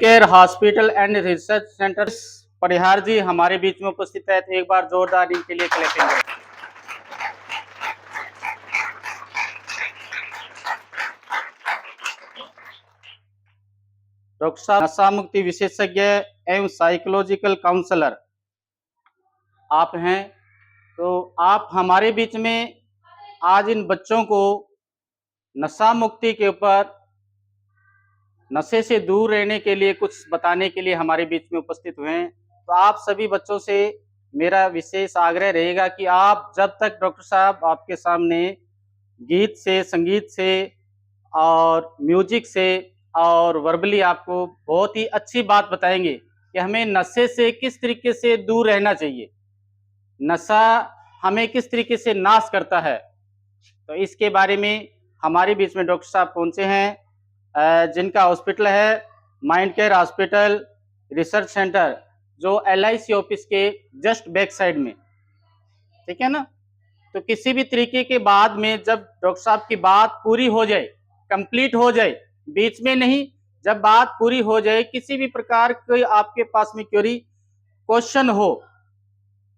Care hospital and research centre Parihar ji हमारे बीच में उपस्थित है, तो एक बार जोरदार इनके लिए क्लैपिंग करें। डॉक्टर साहब नशा मुक्ति विशेषज्ञ एवं साइकोलॉजिकल काउंसलर आप हैं, तो आप हमारे बीच में आज इन बच्चों को नशा मुक्ति के ऊपर, नशे से दूर रहने के लिए कुछ बताने के लिए हमारे बीच में उपस्थित हुए हैं। तो आप सभी बच्चों से मेरा विशेष आग्रह रहेगा कि आप जब तक डॉक्टर साहब आपके सामने गीत से, संगीत से और म्यूजिक से और वर्बली आपको बहुत ही अच्छी बात बताएंगे कि हमें नशे से किस तरीके से दूर रहना चाहिए, नशा हमें किस तरीके से नाश करता है। तो इसके बारे में हमारे बीच में डॉक्टर साहब पहुंचे हैं, जिनका हॉस्पिटल है mind care hospital research centre, जो LIC ऑफिस के जस्ट बैक साइड में, ठीक है ना। तो किसी भी तरीके के बाद में जब डॉक्टर साहब की बात पूरी हो जाए, कंप्लीट हो जाए, बीच में नहीं, जब बात पूरी हो जाए, किसी भी प्रकार कोई आपके पास में क्वेरी क्वेश्चन हो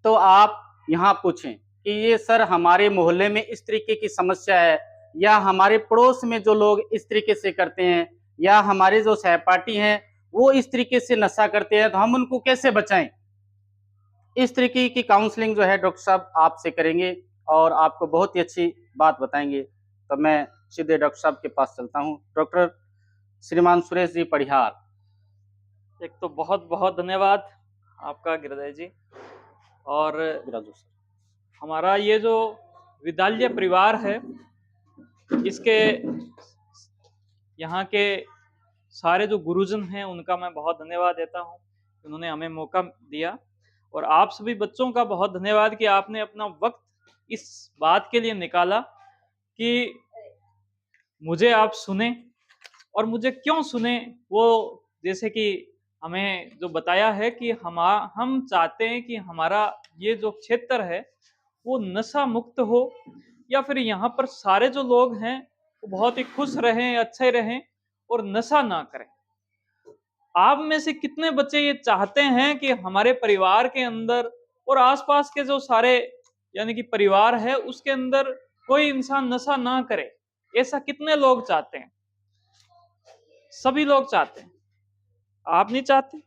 तो आप यहाँ पूछें कि ये सर हमारे मोहल्ले में इस तरीके की समस्या है, या हमारे पड़ोस में जो लोग इस तरीके से करते हैं, या हमारे जो सहपाठी हैं वो इस तरीके से नशा करते हैं, तो हम उनको कैसे बचाएं। इस तरीके की काउंसलिंग जो है डॉक्टर साहब आपसे करेंगे और आपको बहुत ही अच्छी बात बताएंगे। तो मैं सीधे डॉक्टर साहब के पास चलता हूँ। डॉक्टर श्रीमान सुरेश जी परिहार। एक तो बहुत बहुत धन्यवाद आपका गिरधर जी। और हमारा ये जो विद्यालय परिवार है, इसके यहाँ के सारे जो गुरुजन हैं उनका मैं बहुत धन्यवाद देता हूँ, उन्होंने हमें मौका दिया। और आप सभी बच्चों का बहुत धन्यवाद कि आपने अपना वक्त इस बात के लिए निकाला कि मुझे आप सुने। और मुझे क्यों सुने, वो जैसे कि हमें जो बताया है कि हम चाहते हैं कि हमारा ये जो क्षेत्र है वो नशा मुक्त हो, या फिर यहाँ पर सारे जो लोग हैं वो बहुत ही खुश रहें, अच्छे रहें और नशा ना करें। आप में से कितने बच्चे ये चाहते हैं कि हमारे परिवार के अंदर और आसपास के जो सारे यानी कि परिवार है उसके अंदर कोई इंसान नशा ना करे? ऐसा कितने लोग चाहते हैं? सभी लोग चाहते हैं। आप नहीं चाहते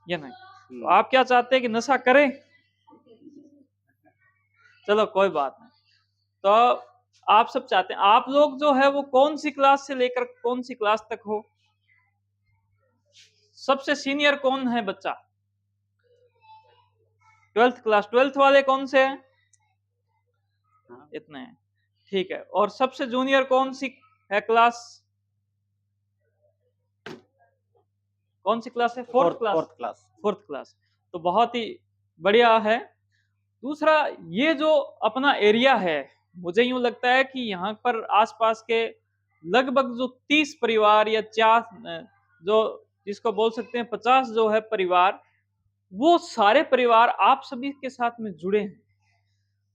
या नहीं? तो आप क्या चाहते हैं कि नशा करें? चलो कोई बात नहीं। तो आप सब चाहते हैं। आप लोग जो है वो कौन सी क्लास से लेकर कौन सी क्लास तक हो? सबसे सीनियर कौन है बच्चा? 12th class. 12th वाले कौन से हैं? इतने हैं, ठीक है। और सबसे जूनियर कौन सी है क्लास? कौन सी क्लास है? Fourth class. तो बहुत ही बढ़िया है। दूसरा, ये जो अपना एरिया है, मुझे यूं लगता है कि यहाँ पर आसपास के लगभग जो 30 परिवार या 4 जो जिसको बोल सकते हैं 50 जो है परिवार, वो सारे परिवार आप सभी के साथ में जुड़े हैं।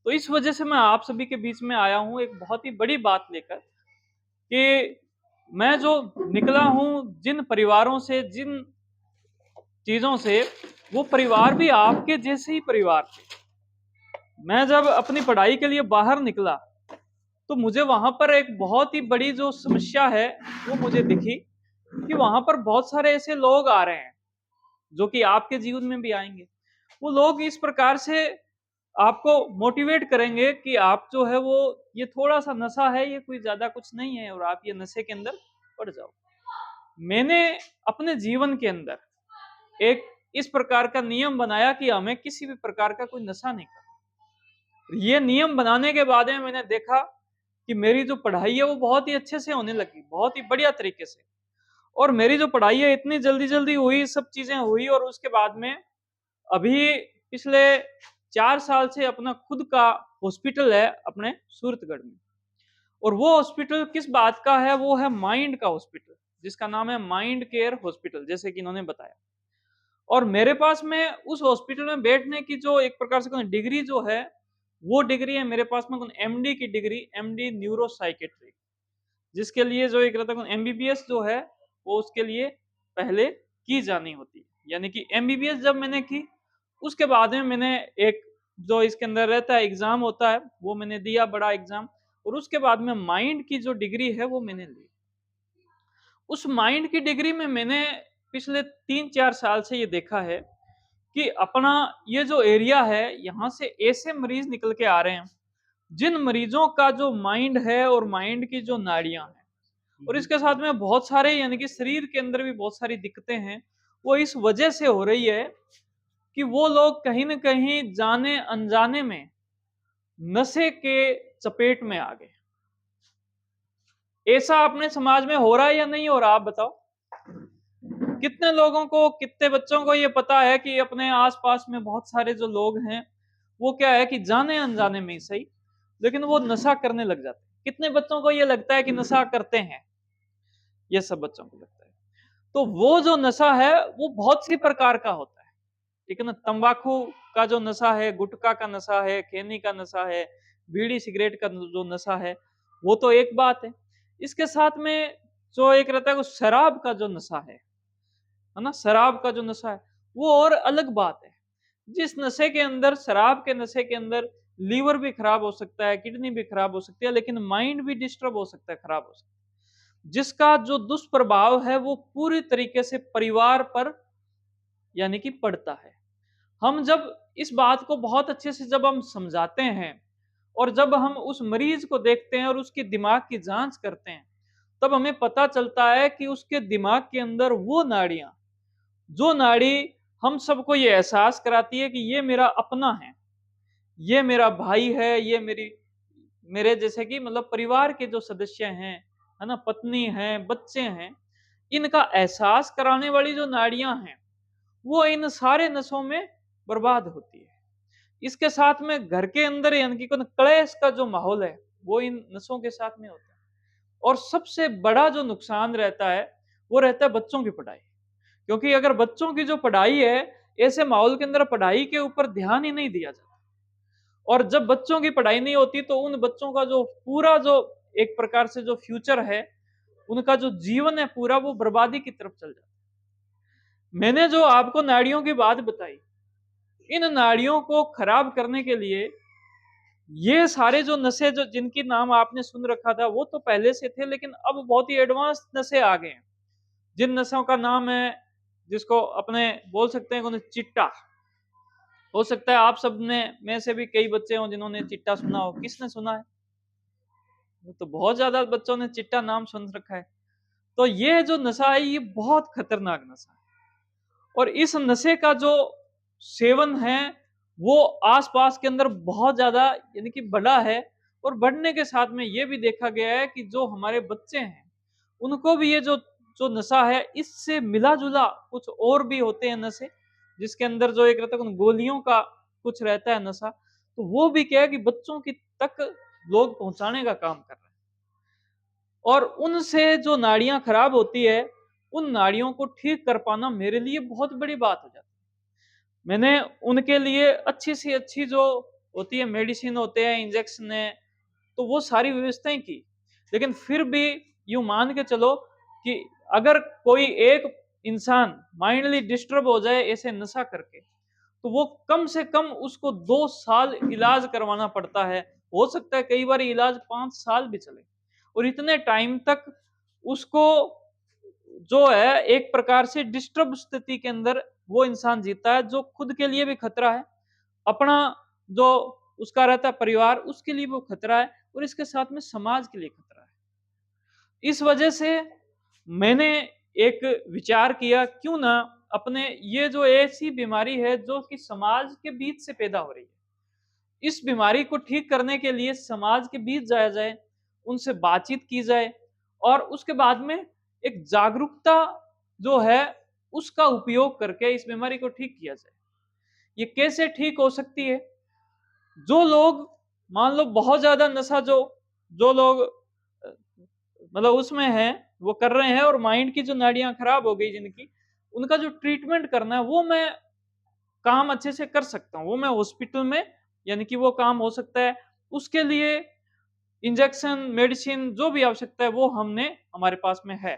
तो इस वजह से मैं आप सभी के बीच में आया हूँ एक बहुत ही बड़ी बात लेकर कि मैं जो निकला हूँ जिन परिवारों से, जिन चीजों से, वो परिवार भी आपके जैसे ही परिवार थे। मैं जब अपनी पढ़ाई के लिए बाहर निकला तो मुझे वहां पर एक बहुत ही बड़ी जो समस्या है वो मुझे दिखी कि वहां पर बहुत सारे ऐसे लोग आ रहे हैं जो कि आपके जीवन में भी आएंगे। वो लोग इस प्रकार से आपको मोटिवेट करेंगे कि आप जो है वो, ये थोड़ा सा नशा है, ये कोई ज्यादा कुछ नहीं है और आप ये नशे के अंदर पड़ जाओ। मैंने अपने जीवन के अंदर एक इस प्रकार का नियम बनाया कि हमें किसी भी प्रकार का कोई नशा नहीं करना। ये नियम बनाने के बाद में मैंने देखा कि मेरी जो पढ़ाई है वो बहुत ही अच्छे से होने लगी, बहुत ही बढ़िया तरीके से। और मेरी जो पढ़ाई है इतनी जल्दी जल्दी हुई, सब चीजें हुई। और उसके बाद में अभी पिछले 4 साल से अपना खुद का हॉस्पिटल है अपने सूरतगढ़ में। और वो हॉस्पिटल किस बात का है? वो है माइंड का हॉस्पिटल, जिसका नाम है माइंड केयर हॉस्पिटल, जैसे कि इन्होंने बताया। और मेरे पास में उस हॉस्पिटल में बैठने की जो एक प्रकार से डिग्री जो है, वो डिग्री है मेरे पास में MD की डिग्री, MD न्यूरो साइकेट्री, जिसके लिए जो एक रहता है MBBS जो है वो उसके लिए पहले की जानी होती है। यानी कि एमबीबीएस जब मैंने की, उसके बाद में मैंने एक जो इसके अंदर रहता है एग्जाम होता है, वो मैंने दिया, बड़ा एग्जाम, और उसके बाद में माइंड की जो डिग्री है वो मैंने ली। उस माइंड की डिग्री में मैंने पिछले 3-4 साल से ये देखा है कि अपना ये जो एरिया है, यहाँ से ऐसे मरीज निकल के आ रहे हैं जिन मरीजों का जो माइंड है और माइंड की जो नाड़ियां हैं, और इसके साथ में बहुत सारे यानी कि शरीर के अंदर भी बहुत सारी दिक्कतें हैं, वो इस वजह से हो रही है कि वो लोग कहीं ना कहीं जाने अनजाने में नशे के चपेट में आ गए। ऐसा अपने समाज में हो रहा है या नहीं हो रहा, आप बताओ। कितने लोगों को, कितने बच्चों को ये पता है कि अपने आसपास में बहुत सारे जो लोग हैं वो क्या है कि जाने अनजाने में ही सही, लेकिन वो नशा करने लग जाते हैं। कितने बच्चों को ये लगता है कि नशा करते हैं, ये सब बच्चों को लगता है। तो वो जो नशा है वो बहुत सी प्रकार का होता है, ठीक है ना। तंबाकू का जो नशा है, गुटखा का नशा है, खैनी का नशा है, बीड़ी सिगरेट का जो नशा है, वो तो एक बात है। इसके साथ में जो एक रहता है वो शराब का जो नशा है ना, शराब का जो नशा है वो और अलग बात है। जिस नशे के अंदर, शराब के नशे के अंदर लीवर भी खराब हो सकता है, किडनी भी खराब हो सकती है, लेकिन माइंड भी डिस्टर्ब हो सकता है, खराब हो सकता है, जिसका जो दुष्प्रभाव है वो पूरी तरीके से परिवार पर यानी कि पड़ता है। हम जब इस बात को बहुत अच्छे से जब हम समझाते हैं और जब हम उस मरीज को देखते हैं और उसके दिमाग की जांच करते हैं, तब हमें पता चलता है कि उसके दिमाग के अंदर वो नाड़ियां, जो नाड़ी हम सबको ये एहसास कराती है कि ये मेरा अपना है, ये मेरा भाई है, ये मेरे जैसे कि मतलब परिवार के जो सदस्य हैं, है ना, पत्नी है, बच्चे हैं, इनका एहसास कराने वाली जो नाड़ियां हैं वो इन सारे नसों में बर्बाद होती है। इसके साथ में घर के अंदर यानी कि क्लेश का जो माहौल है वो इन नसों के साथ में होता है। और सबसे बड़ा जो नुकसान रहता है वो रहता है बच्चों की पढ़ाई। क्योंकि अगर बच्चों की जो पढ़ाई है, ऐसे माहौल के अंदर पढ़ाई के ऊपर ध्यान ही नहीं दिया जाता, और जब बच्चों की पढ़ाई नहीं होती तो उन बच्चों का जो पूरा जो एक प्रकार से जो फ्यूचर है, उनका जो जीवन है पूरा, वो बर्बादी की तरफ चल जाता है। मैंने जो आपको नाड़ियों की बात बताई, इन नाड़ियों को खराब करने के लिए ये सारे जो नशे जो जिनकी नाम आपने सुन रखा था वो तो पहले से थे, लेकिन अब बहुत ही एडवांस नशे आ गए हैं। जिन नशों का नाम है, जिसको अपने बोल सकते हैं चिट्टा। हो सकता है आप सब ने में से भी कई बच्चे हों जिन्होंने चिट्टा सुना हो। किसने सुना है? वो तो बहुत ज्यादा बच्चों ने चिट्टा नाम सुन रखा है। तो ये जो नशा है ये बहुत खतरनाक नशा है, और इस नशे का जो सेवन है वो आसपास के अंदर बहुत ज्यादा यानी कि बढ़ा है। और बढ़ने के साथ में ये भी देखा गया है कि जो हमारे बच्चे हैं उनको भी ये जो जो नशा है इससे मिला जुला कुछ और भी होते हैं नशे, जिसके अंदर जो एक रहता है गोलियों का कुछ रहता है नशा, तो वो भी क्या है कि बच्चों की तक लोग पहुंचाने का काम कर रहे हैं। और उनसे जो नाड़ियां खराब होती है, उन नाड़ियों को ठीक कर पाना मेरे लिए बहुत बड़ी बात हो जाती है। मैंने उनके लिए अच्छी से अच्छी जो होती है मेडिसिन होते हैं, इंजेक्शन है, तो वो सारी व्यवस्थाएं की, लेकिन फिर भी यूं मान के चलो कि अगर कोई एक इंसान माइंडली डिस्टर्ब हो जाए ऐसे नशा करके, तो वो कम से कम उसको 2 साल इलाज करवाना पड़ता है। हो सकता है कई बार इलाज 5 साल भी चले, और इतने टाइम तक उसको जो है एक प्रकार से डिस्टर्ब स्थिति के अंदर वो इंसान जीता है, जो खुद के लिए भी खतरा है, अपना जो उसका रहता है परिवार, उसके लिए वो खतरा है, और इसके साथ में समाज के लिए खतरा है। इस वजह से मैंने एक विचार किया, क्यों ना अपने ये जो ऐसी बीमारी है जो कि समाज के बीच से पैदा हो रही है, इस बीमारी को ठीक करने के लिए समाज के बीच जाया जाए, उनसे बातचीत की जाए, और उसके बाद में एक जागरूकता जो है उसका उपयोग करके इस बीमारी को ठीक किया जाए। ये कैसे ठीक हो सकती है? जो लोग मान लो बहुत ज्यादा नशा जो जो लोग मतलब उसमें है, वो कर रहे हैं, और माइंड की जो नाड़ियां खराब हो गई जिनकी, उनका जो ट्रीटमेंट करना है वो मैं काम अच्छे से कर सकता हूँ, वो मैं हॉस्पिटल में यानी कि वो काम हो सकता है। उसके लिए इंजेक्शन, मेडिसिन जो भी आवश्यकता है वो हमने हमारे पास में है।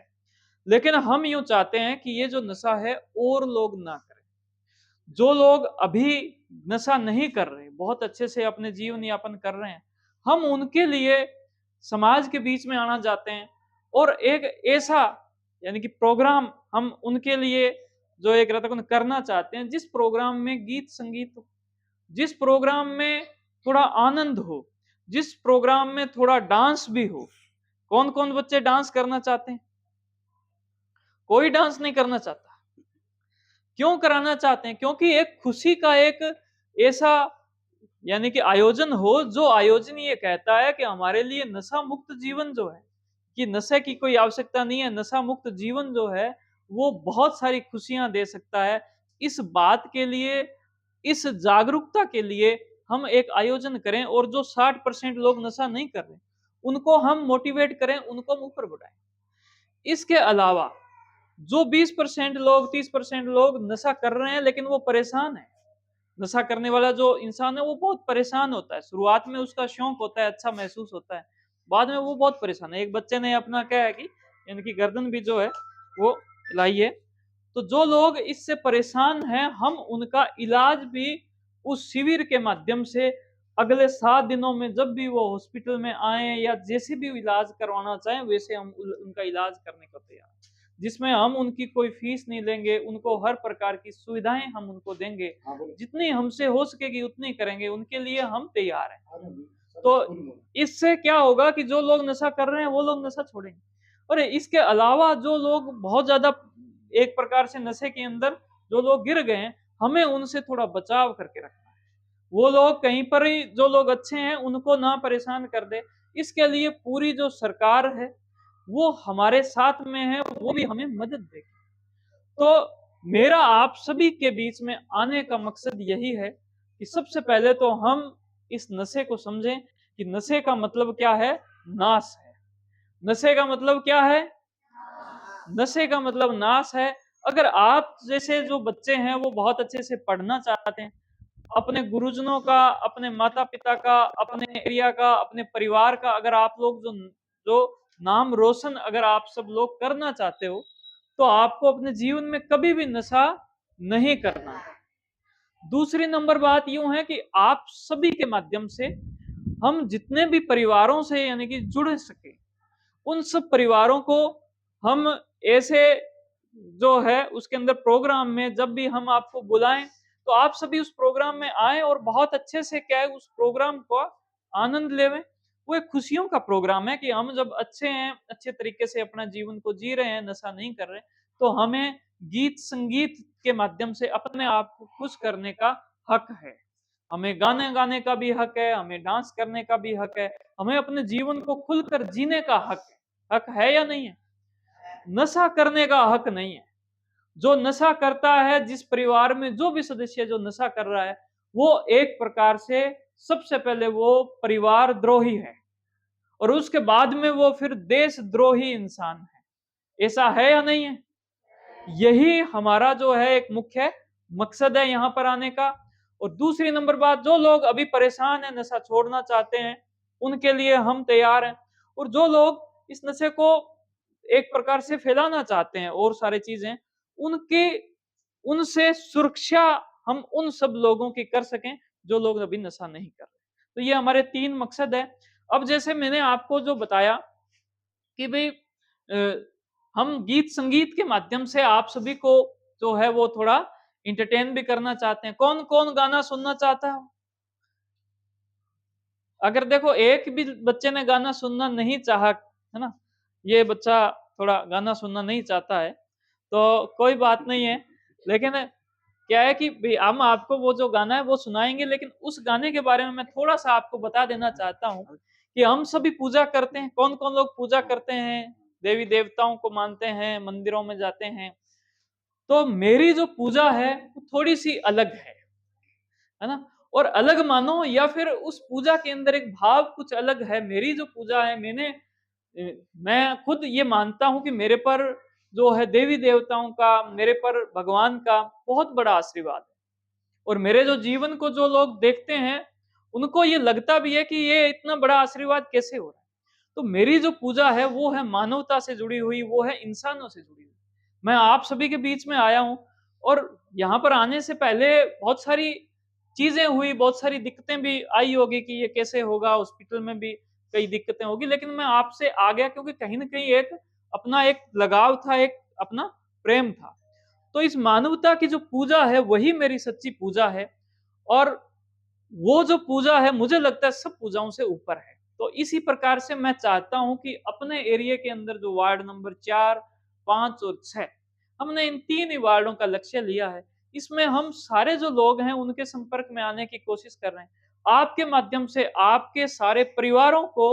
लेकिन हम यूं चाहते हैं कि ये जो नशा है और लोग ना करें। जो लोग अभी नशा नहीं कर रहे, बहुत अच्छे से अपने जीवन यापन कर रहे हैं, हम उनके लिए समाज के बीच में आना चाहते हैं और एक ऐसा यानी कि प्रोग्राम हम उनके लिए जो एक रतन करना चाहते हैं, जिस प्रोग्राम में गीत संगीत हो, जिस प्रोग्राम में थोड़ा आनंद हो, जिस प्रोग्राम में थोड़ा डांस भी हो। कौन कौन बच्चे डांस करना चाहते हैं? कोई डांस नहीं करना चाहता। क्यों कराना चाहते हैं? क्योंकि एक खुशी का एक ऐसा यानी कि आयोजन हो, जो आयोजन ये कहता है कि हमारे लिए नशा मुक्त जीवन जो है, कि नशे की कोई आवश्यकता नहीं है, नशा मुक्त जीवन जो है वो बहुत सारी खुशियां दे सकता है। इस बात के लिए, इस जागरूकता के लिए हम एक आयोजन करें और जो 60% लोग नशा नहीं कर रहे उनको हम मोटिवेट करें, उनको हम ऊपर बढ़ाएं। इसके अलावा जो 20% लोग, 30% लोग नशा कर रहे हैं लेकिन वो परेशान है, नशा करने वाला जो इंसान है वो बहुत परेशान होता है। शुरुआत में उसका शौक होता है, अच्छा महसूस होता है, बाद में वो बहुत परेशान है। एक बच्चे ने अपना क्या है कि इनकी गर्दन भी जो है वो हिलाई है। तो जो लोग इससे परेशान हैं, हम उनका इलाज भी उस शिविर के माध्यम से अगले 7 दिनों में जब भी वो हॉस्पिटल में आए या जैसे भी इलाज करवाना चाहें, वैसे हम उनका इलाज करने को तैयार हैं। जिसमें हम उनकी कोई फीस नहीं लेंगे, उनको हर प्रकार की सुविधाएं हम उनको देंगे, जितनी हमसे हो सकेगी उतनी करेंगे, उनके लिए हम तैयार हैं। तो इससे क्या होगा कि जो लोग नशा कर रहे हैं वो लोग नशा छोड़ेंगे। और इसके अलावा जो लोग बहुत ज्यादा एक प्रकार से नशे के अंदर जो लोग गिर गए हैं, हमें उनसे थोड़ा बचाव करके रखना है। वो लोग कहीं पर ही, जो लोग अच्छे हैं उनको ना परेशान कर दे। इसके लिए पूरी जो सरकार है वो हमारे साथ में है, वो भी हमें मदद देगी। तो मेरा आप सभी के बीच में आने का मकसद यही है कि सबसे पहले तो हम इस नशे को समझें कि नशे का मतलब क्या है। नाश है। नशे का मतलब क्या है? नशे का मतलब नाश है। अगर आप जैसे जो बच्चे हैं वो बहुत अच्छे से पढ़ना चाहते हैं, अपने गुरुजनों का, अपने माता पिता का, अपने एरिया का, अपने परिवार का, अगर आप लोग जो जो नाम रोशन अगर आप सब लोग करना चाहते हो, तो आपको अपने जीवन में कभी भी नशा नहीं करना है। दूसरी नंबर बात यूं है कि आप सभी के माध्यम से हम जितने भी परिवारों से यानी कि जुड़ सके, उन सब परिवारों को हम ऐसे जो है उसके अंदर प्रोग्राम में जब भी हम आपको बुलाएं, तो आप सभी उस प्रोग्राम में आए और बहुत अच्छे से क्या है उस प्रोग्राम को आनंद लेवें। वो एक खुशियों का प्रोग्राम है कि हम जब अच्छे हैं, अच्छे तरीके से अपना जीवन को जी रहे हैं, नशा नहीं कर रहे, तो हमें गीत संगीत के माध्यम से अपने आप को खुश करने का हक है। हमें गाने गाने का भी हक है, हमें डांस करने का भी हक है, हमें अपने जीवन को खुलकर जीने का हक है। हक है या नहीं है? नशा करने का हक नहीं है। जो नशा करता है, जिस परिवार में जो भी सदस्य जो नशा कर रहा है, वो एक प्रकार से सबसे पहले वो परिवार द्रोही है और उसके बाद में वो फिर देशद्रोही इंसान है। ऐसा है या नहीं है? यही हमारा जो है एक मुख्य मकसद है यहाँ पर आने का। और दूसरी नंबर बात, जो लोग अभी परेशान हैं, नशा छोड़ना चाहते हैं, उनके लिए हम तैयार हैं। और जो लोग इस नशे को एक प्रकार से फैलाना चाहते हैं और सारी चीजें, उनके उनसे सुरक्षा हम उन सब लोगों की कर सकें जो लोग अभी नशा नहीं कर रहे। तो ये हमारे 3 मकसद है। अब जैसे मैंने आपको जो बताया कि भाई हम गीत संगीत के माध्यम से आप सभी को जो है वो थोड़ा इंटरटेन भी करना चाहते हैं। कौन कौन गाना सुनना चाहता है? अगर देखो एक भी बच्चे ने गाना सुनना नहीं चाहा, है ना, ये बच्चा थोड़ा गाना सुनना नहीं चाहता है, तो कोई बात नहीं है। लेकिन क्या है कि भाई हम आपको वो जो गाना है वो सुनाएंगे, लेकिन उस गाने के बारे में मैं थोड़ा सा आपको बता देना चाहता हूँ कि हम सभी पूजा करते हैं। कौन कौन लोग पूजा करते हैं? देवी देवताओं को मानते हैं, मंदिरों में जाते हैं। तो मेरी जो पूजा है वो थोड़ी सी अलग है ना। और अलग मानो या फिर उस पूजा के अंदर एक भाव कुछ अलग है। मेरी जो पूजा है, मैं खुद ये मानता हूं कि मेरे पर जो है देवी देवताओं का, मेरे पर भगवान का बहुत बड़ा आशीर्वाद है। और मेरे जो जीवन को जो लोग देखते हैं, उनको ये लगता भी है कि ये इतना बड़ा आशीर्वाद कैसे हो रहा है। तो मेरी जो पूजा है वो है मानवता से जुड़ी हुई, वो है इंसानों से जुड़ी हुई। मैं आप सभी के बीच में आया हूँ और यहाँ पर आने से पहले बहुत सारी चीजें हुई, बहुत सारी दिक्कतें भी आई होगी कि ये कैसे होगा, हॉस्पिटल में भी कई दिक्कतें होगी, लेकिन मैं आपसे आ गया क्योंकि कहीं ना कहीं एक अपना एक लगाव था, एक अपना प्रेम था। तो इस मानवता की जो पूजा है वही मेरी सच्ची पूजा है, और वो जो पूजा है मुझे लगता है सब पूजाओं से ऊपर है। तो इसी प्रकार से मैं चाहता हूं कि अपने एरिया के अंदर जो वार्ड नंबर 4, 5 और 6, हमने इन 3 ही वार्डों का लक्ष्य लिया है। इसमें हम सारे जो लोग हैं उनके संपर्क में आने की कोशिश कर रहे हैं। आपके माध्यम से आपके सारे परिवारों को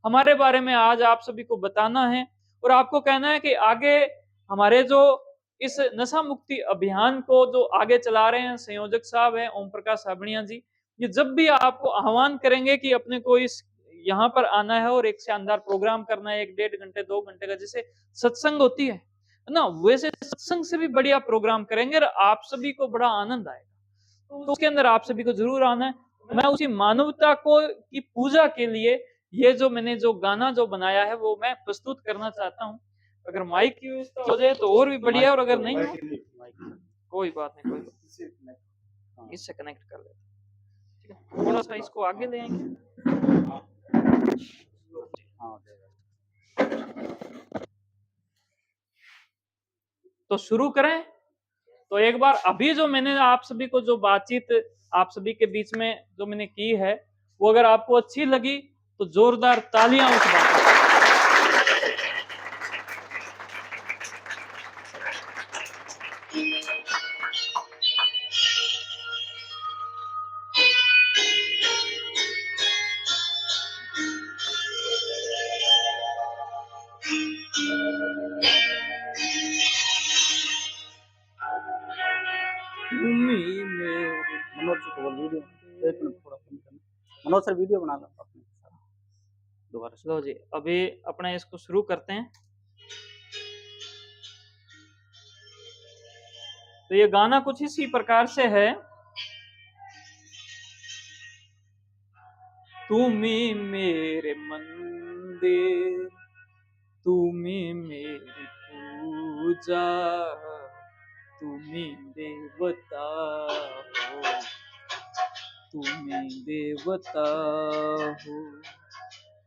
हमारे बारे में आज आप सभी को बताना है, और आपको कहना है कि आगे हमारे जो इस नशा मुक्ति अभियान को जो आगे चला रहे हैं संयोजक साहब हैं ओम प्रकाश साबणिया जी, ये जब भी आपको आह्वान करेंगे कि अपने को इस यहाँ पर आना है और एक शानदार प्रोग्राम करना है, 1 डेढ़ घंटे 2 घंटे का, जैसे सत्संग होती है ना, वैसे सत्संग से भी बढ़िया प्रोग्राम करेंगे और आप सभी को बड़ा आनंद आएगा। तो उसके अंदर आप सभी को जरूर आना है। मैं उसी मानवता को की पूजा के लिए ये जो मैंने जो गाना जो बनाया है वो मैं प्रस्तुत करना चाहता हूँ। अगर माइक की व्यवस्था हो जाए तो और भी बढ़िया, और अगर नहीं हो कोई बात नहीं, कोई बात नहीं, इससे कनेक्ट कर लेते हैं। ठीक है, थोड़ा सा इसको आगे ले आएंगे। तो शुरू करें। तो एक बार अभी जो मैंने आप सभी को जो बातचीत आप सभी के बीच में जो मैंने की है, वो अगर आपको अच्छी लगी तो जोरदार तालियां उस बात पर। मनोज जी को वीडियो, एक मिनट थोड़ा कम करना, मनोज सर वीडियो बना लो अपने दोबारा से। लो जी, अभी अपने इसको शुरू करते हैं। तो ये गाना कुछ इसी प्रकार से है। तुम्ही मेरे मंदिर, तुम्ही मेरी पूजा, तुम्ही देवता हो, तुम्ही देवता हो,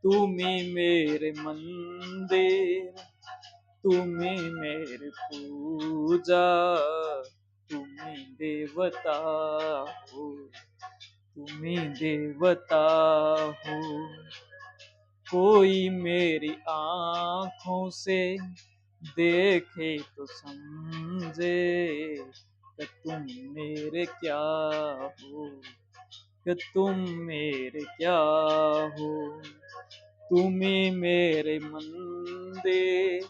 तुम्ही मेरे मंदिर, तुम्ही मेरी पूजा, तुम्ही देवता हो, तुम्ही देवता हो। कोई मेरी आँखों से देखे तो समझे कि तुम मेरे क्या हो, कि तुम मेरे क्या हो। तुम्ही मेरे मंदिर,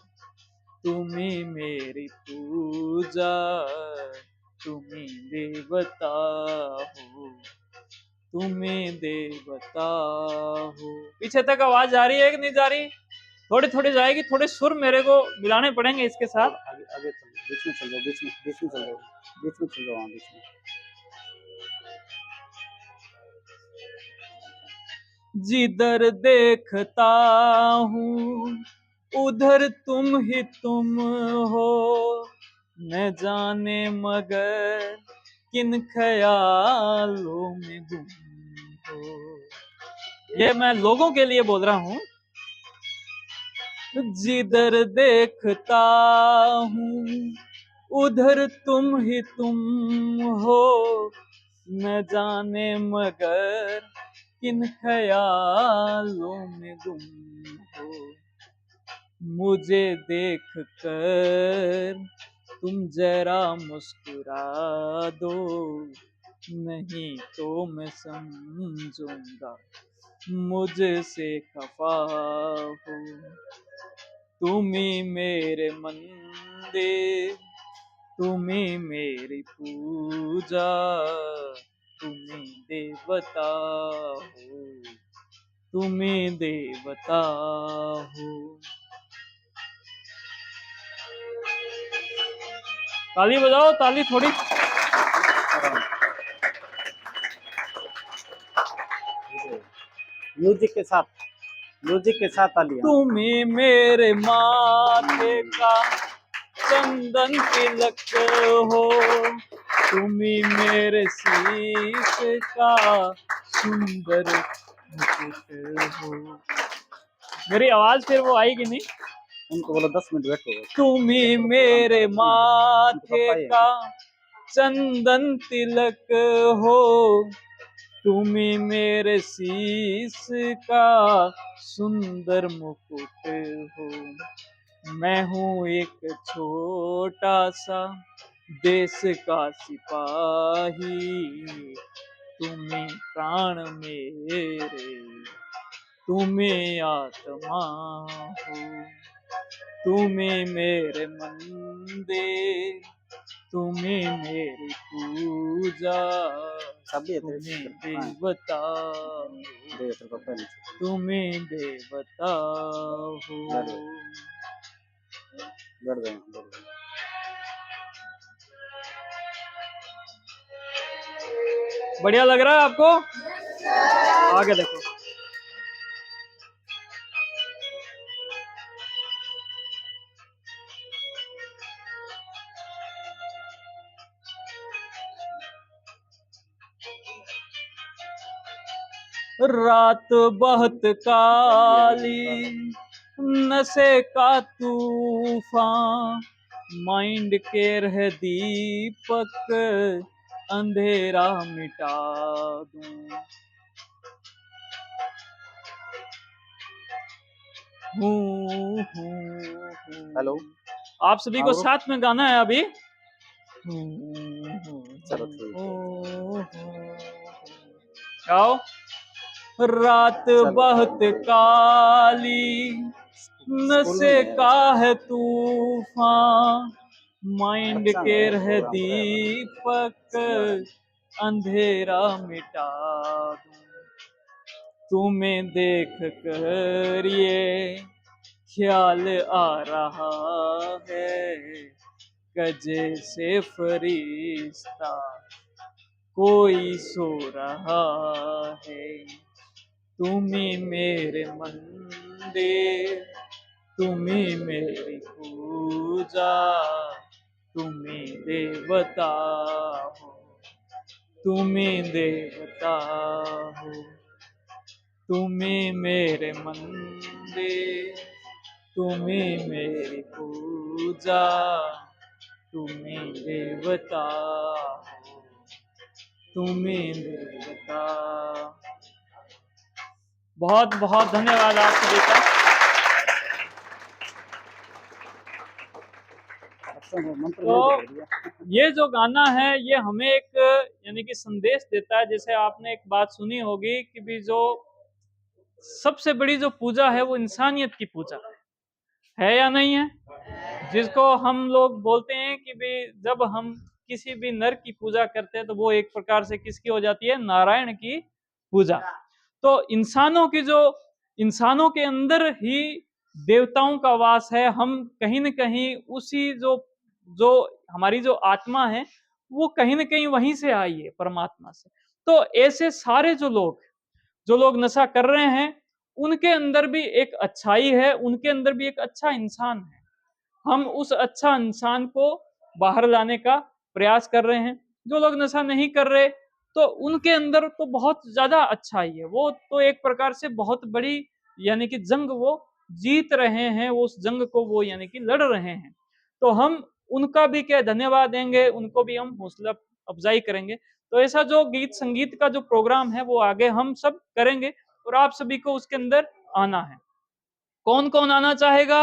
तुम्ही मेरी पूजा, तुम्ही देवता हो, तुम्ही देवता हो। पीछे तक आवाज जा रही है कि नहीं जा रही? थोड़ी थोड़ी जाएगी, थोड़े सुर मेरे को मिलाने पड़ेंगे इसके साथ। आगे आगे चलो, बीच में चल जाओ, बीच में चल जाओ, बीच में चल जाओ, हाँ बीच में। जिधर देखता हूँ उधर तुम ही तुम हो, न जाने मगर किन ख्यालों में गुम हो। ये मैं लोगों के लिए बोल रहा हूँ। जिधर देखता हूँ उधर तुम ही तुम हो, न जाने मगर किन ख्यालों में गुम हो। मुझे देख कर तुम जरा मुस्कुरा दो, नहीं तो मैं समझूंगा मुझसे खफा हो। तुम्ही मेरे मंदिर, तुम्ही मेरी पूजा, तुम्ही देवता हो, तुम्ही देवता हो। ताली बजाओ, ताली थोड़ी। म्यूजिक के साथ म्यूजिक के साथ तालियां। तुम्ही मेरे माथे का चंदन तिलक हो, तुम्ही मेरे शीश का सुंदर मुकुट हो। मेरी आवाज फिर वो आएगी नहीं? उनको बोलो 10 मिनट वेट करो। तुम्ही मेरे माथे का चंदन तिलक हो, तुम्ही मेरे शीश का सुंदर मुकुट हो। मैं हूँ एक छोटा सा देश का सिपाही, तुम्हें प्राण मेरे, तुम्हें आत्मा हो। तुम्हें मेरे मंदिर, तुम्हें मेरी पूजा, तुम्हें देवता, तुम्हें देवता हो। बढ़िया लग रहा है आपको? आगे देखो। रात बहुत काली, नशे का तूफान, माइंड के रह दीपक, अंधेरा मिटा दूं। हेलो, आप सभी को साथ में गाना है अभी। चलो ठीक है। आओ। रात बहुत काली, नशे का है तूफान, माइंड के रह दीपक, अंधेरा मिटा दूं। तुम्हें देख कर ये ख्याल आ रहा है, गजे से फरिश्ता कोई सो रहा है। तुम्ही मेरे मंदिर, तुम्ही मेरी पूजा, तुम्ही देवता हो, तुम्ही देवता हो। तुम्ही मेरे मंदिर, तुम्ही मेरी पूजा, तुम्ही देवता हो, तुम्ही देवता। बहुत बहुत धन्यवाद आप सभी का। तो ये जो गाना है ये हमें एक यानी कि संदेश देता है। जैसे आपने एक बात सुनी होगी कि भी जो सबसे बड़ी जो पूजा है वो इंसानियत की पूजा है या नहीं है? जिसको हम लोग बोलते हैं कि भी जब हम किसी भी नर की पूजा करते हैं तो वो एक प्रकार से किसकी हो जाती है? नारायण की पूजा। तो इंसानों के अंदर ही देवताओं का वास है। हम कहीं न कहीं उसी जो हमारी जो आत्मा है वो कहीं न कहीं वहीं से आई है, परमात्मा से। तो ऐसे सारे जो लोग नशा कर रहे हैं उनके अंदर भी एक अच्छाई है, उनके अंदर भी एक अच्छा इंसान है। हम उस अच्छा इंसान को बाहर लाने का प्रयास कर रहे हैं। जो लोग नशा नहीं कर रहे तो उनके अंदर तो बहुत ज्यादा अच्छाई है, वो तो एक प्रकार से बहुत बड़ी यानी कि जंग वो जीत रहे हैं, वो उस जंग को वो यानी कि लड़ रहे हैं। तो हम उनका भी क्या धन्यवाद देंगे, उनको भी हम हौसला अफजाई करेंगे। तो ऐसा जो गीत संगीत का जो प्रोग्राम है वो आगे हम सब करेंगे और आप सभी को उसके अंदर आना है। कौन कौन आना चाहेगा?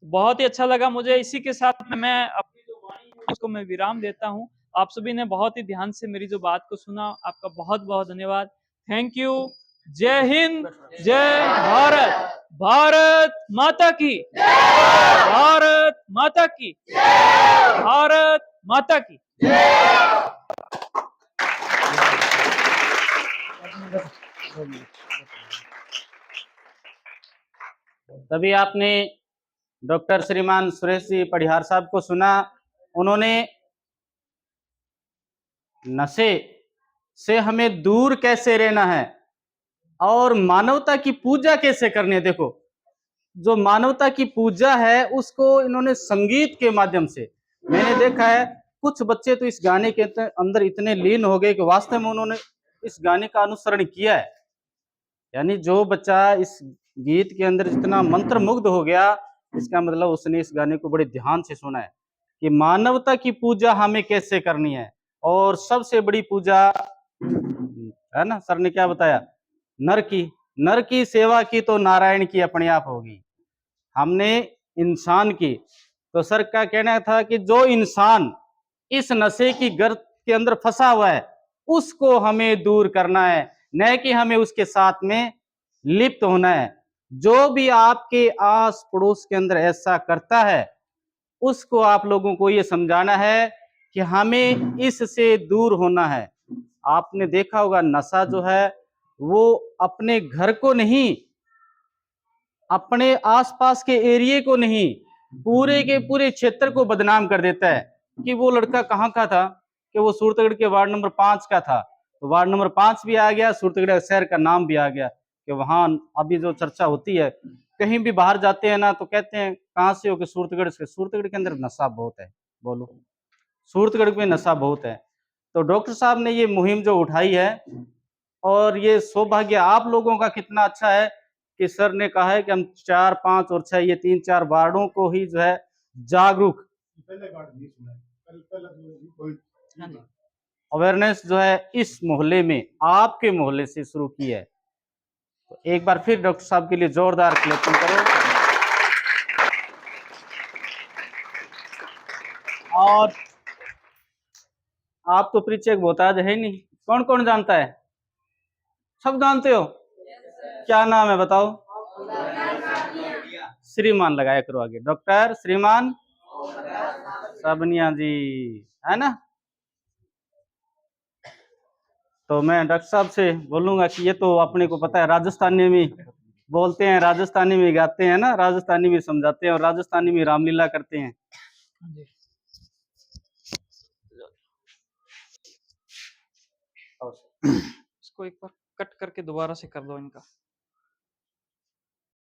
बहुत ही अच्छा लगा मुझे। इसी के साथ में मैं अपनी जो वाणी है उसको मैं विराम देता हूं। आप सभी ने बहुत ही ध्यान से मेरी जो बात को सुना, आपका बहुत बहुत धन्यवाद। Thank you. जय हिंद, जय भारत, भारत माता की, भारत माता की, भारत माता की। तभी आपने डॉक्टर श्रीमान सुरेश जी पढ़ियार साहब को सुना। उन्होंने नशे से हमें दूर कैसे रहना है और मानवता की पूजा कैसे करनी है। देखो, जो मानवता की पूजा है उसको इन्होंने संगीत के माध्यम से, मैंने देखा है कुछ बच्चे तो इस गाने के अंदर इतने लीन हो गए कि वास्तव में उन्होंने इस गाने का अनुसरण किया है। यानी जो बच्चा इस गीत के अंदर जितना मंत्र मुग्ध हो गया, इसका मतलब उसने इस गाने को बड़े ध्यान से सुना है कि मानवता की पूजा हमें कैसे करनी है। और सबसे बड़ी पूजा है ना, सर ने क्या बताया, नर की सेवा की तो नारायण की अपने आप होगी। हमने इंसान की, तो सर का कहना था कि जो इंसान इस नशे की गर्त के अंदर फंसा हुआ है उसको हमें दूर करना है, न कि हमें उसके साथ में लिप्त होना है। जो भी आपके आस पड़ोस के अंदर ऐसा करता है उसको आप लोगों को ये समझाना है कि हमें इससे दूर होना है। आपने देखा होगा नशा जो है वो अपने घर को नहीं, अपने आसपास के एरिया को नहीं, पूरे के पूरे क्षेत्र को बदनाम कर देता है कि वो लड़का कहाँ का था, कि वो सूरतगढ़ के वार्ड नंबर 5 का था, तो वार्ड नंबर 5 भी आ गया, सूरतगढ़ शहर का नाम भी आ गया कि वहां अभी जो चर्चा होती है, कहीं भी बाहर जाते हैं ना तो कहते हैं कहाँ से हो, कि सूरतगढ़ से। सूरतगढ़ के अंदर नशा बहुत है, बोलो सूरतगढ़ में नशा बहुत है। तो डॉक्टर साहब ने ये मुहिम जो उठाई है, और ये सौभाग्य आप लोगों का कितना अच्छा है कि सर ने कहा है कि हम 4, 5 और 6 ये 3-4 वार्डों को ही जो है जागरूक अवेयरनेस जो है इस मोहल्ले में, आपके मोहल्ले से शुरू की है। तो एक बार फिर डॉक्टर साहब के लिए जोरदार क्लैपिंग करो। और आप तो परिचय बहुताज है नहीं, कौन कौन जानता है, सब जानते हो, क्या नाम है बताओ, श्रीमान लगाया करो आगे, डॉक्टर श्रीमान साबनिया जी, है ना। तो मैं डॉक्टर साहब से बोलूंगा कि ये तो अपने को पता है, राजस्थानी में बोलते हैं, राजस्थानी में गाते हैं ना, राजस्थानी में समझाते हैं और राजस्थानी में रामलीला करते हैं। इसको एक बार कट करके दोबारा से कर दो इनका।